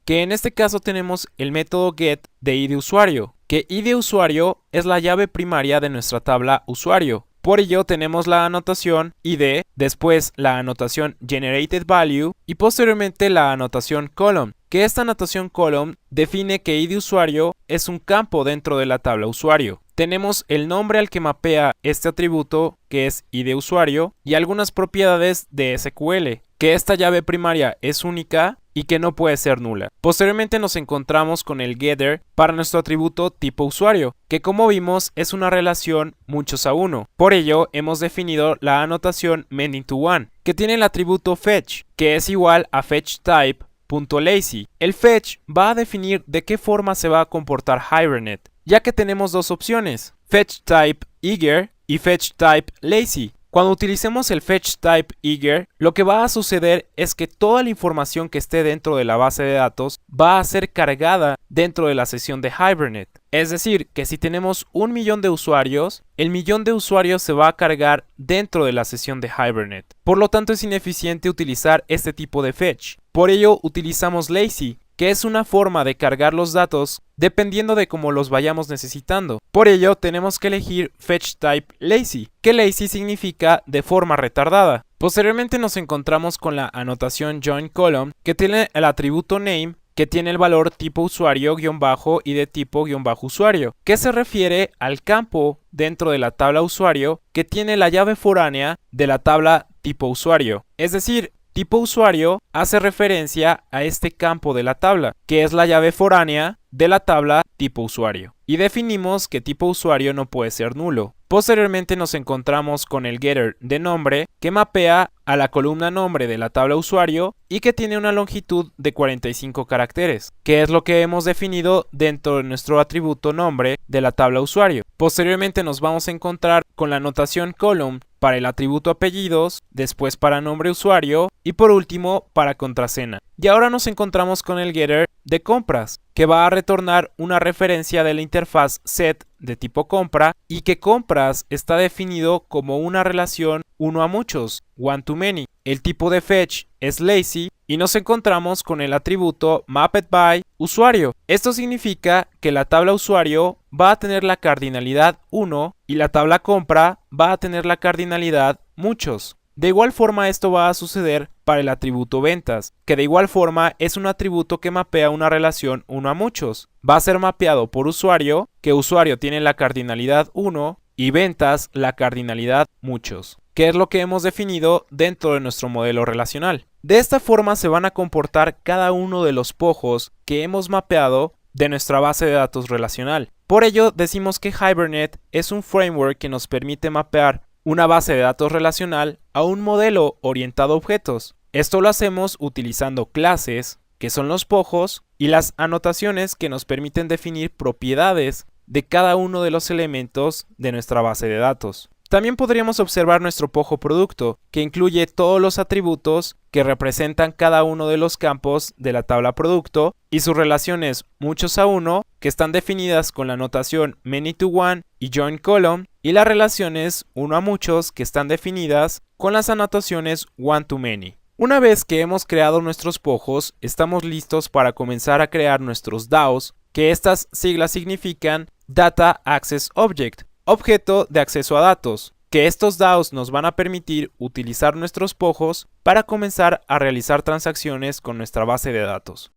que en este caso tenemos el método get de id usuario, que id usuario es la llave primaria de nuestra tabla usuario. Por ello tenemos la anotación id, después la anotación generated_value y posteriormente la anotación column, que esta anotación column define que id usuario es un campo dentro de la tabla usuario. Tenemos el nombre al que mapea este atributo, que es id usuario, y algunas propiedades de SQL, que esta llave primaria es única y que no puede ser nula. Posteriormente nos encontramos con el getter para nuestro atributo tipo usuario, que como vimos es una relación muchos a uno. Por ello hemos definido la anotación many-to-one, que tiene el atributo fetch, que es igual a fetchType.lazy. El fetch va a definir de qué forma se va a comportar Hibernate, ya que tenemos dos opciones, fetchType_eager y fetchType_lazy. Cuando utilicemos el fetchType_eager, lo que va a suceder es que toda la información que esté dentro de la base de datos va a ser cargada dentro de la sesión de Hibernate. Es decir, que si tenemos 1.000.000 de usuarios, el 1.000.000 de usuarios se va a cargar dentro de la sesión de Hibernate. Por lo tanto, es ineficiente utilizar este tipo de fetch. Por ello, utilizamos lazy, que es una forma de cargar los datos dependiendo de cómo los vayamos necesitando. Por ello tenemos que elegir fetchType_lazy, que lazy significa de forma retardada. Posteriormente nos encontramos con la anotación join_column, que tiene el atributo name, que tiene el valor tipo usuario-bajo y de tipo-bajo usuario, que se refiere al campo dentro de la tabla usuario que tiene la llave foránea de la tabla tipo usuario. Es decir, tipo usuario hace referencia a este campo de la tabla, que es la llave foránea de la tabla tipo usuario. Y definimos que tipo usuario no puede ser nulo. Posteriormente nos encontramos con el getter de nombre, que mapea a la columna nombre de la tabla usuario y que tiene una longitud de 45 caracteres, que es lo que hemos definido dentro de nuestro atributo nombre de la tabla usuario. Posteriormente nos vamos a encontrar con la anotación column para el atributo apellidos, después para nombre usuario y por último para contraseña. Y ahora nos encontramos con el getter de compras, que va a retornar una referencia de la interfaz set de tipo compra y que compras está definido como una relación uno a muchos, one to many. El tipo de fetch es lazy y nos encontramos con el atributo mappedBy usuario. Esto significa que la tabla usuario va a tener la cardinalidad 1 y la tabla compra va a tener la cardinalidad muchos. De igual forma esto va a suceder para el atributo ventas, que de igual forma es un atributo que mapea una relación uno a muchos. Va a ser mapeado por usuario, que usuario tiene la cardinalidad 1 y ventas la cardinalidad muchos, que es lo que hemos definido dentro de nuestro modelo relacional. De esta forma se van a comportar cada uno de los pojos que hemos mapeado de nuestra base de datos relacional. Por ello decimos que Hibernate es un framework que nos permite mapear una base de datos relacional a un modelo orientado a objetos. Esto lo hacemos utilizando clases, que son los pojos, y las anotaciones que nos permiten definir propiedades de cada uno de los elementos de nuestra base de datos. También podríamos observar nuestro pojo producto, que incluye todos los atributos que representan cada uno de los campos de la tabla producto y sus relaciones muchos a uno, que están definidas con la notación many-to-one y join_column, y las relaciones uno a muchos, que están definidas con las anotaciones one-to-many. Una vez que hemos creado nuestros pojos, estamos listos para comenzar a crear nuestros DAOs, que estas siglas significan Data Access Object, objeto de acceso a datos, que estos DAOs nos van a permitir utilizar nuestros pojos para comenzar a realizar transacciones con nuestra base de datos.